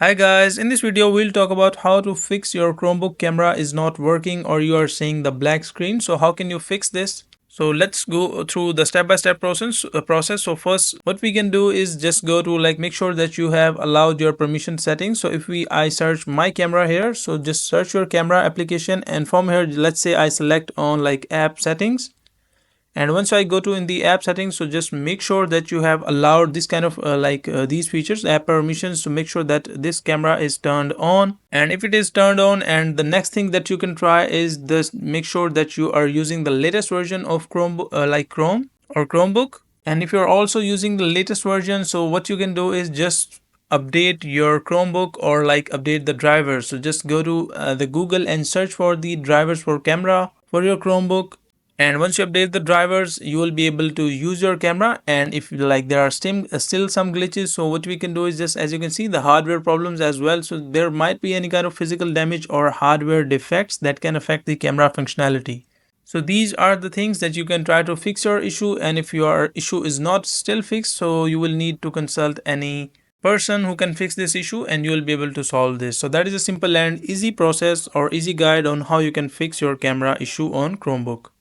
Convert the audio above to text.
Hi guys, in this video we'll talk about how to fix your Chromebook camera is not working or you are seeing the black screen. So how can you fix this? So let's go through the step-by-step process. So first what we can do is just go to make sure that you have allowed your permission settings. So if I search my camera here, so just search your camera application and from here let's say I select on app settings. And once I go to in the app settings, so just make sure that you have allowed this kind of these features, app permissions, to make sure that this camera is turned on. And if it is turned on, and the next thing that you can try is this, make sure that you are using the latest version of Chrome, Chrome or Chromebook. And if you're also using the latest version, so what you can do is just update your Chromebook or update the drivers. So just go to the Google and search for the drivers for camera for your Chromebook, and once you update the drivers you will be able to use your camera. And if there are still some glitches, so what we can do is just, as you can see, the hardware problems as well, so there might be any kind of physical damage or hardware defects that can affect the camera functionality. So these are the things that you can try to fix your issue, and if your issue is not still fixed, so you will need to consult any person who can fix this issue and you will be able to solve this. So that is a simple and easy process or easy guide on how you can fix your camera issue on Chromebook.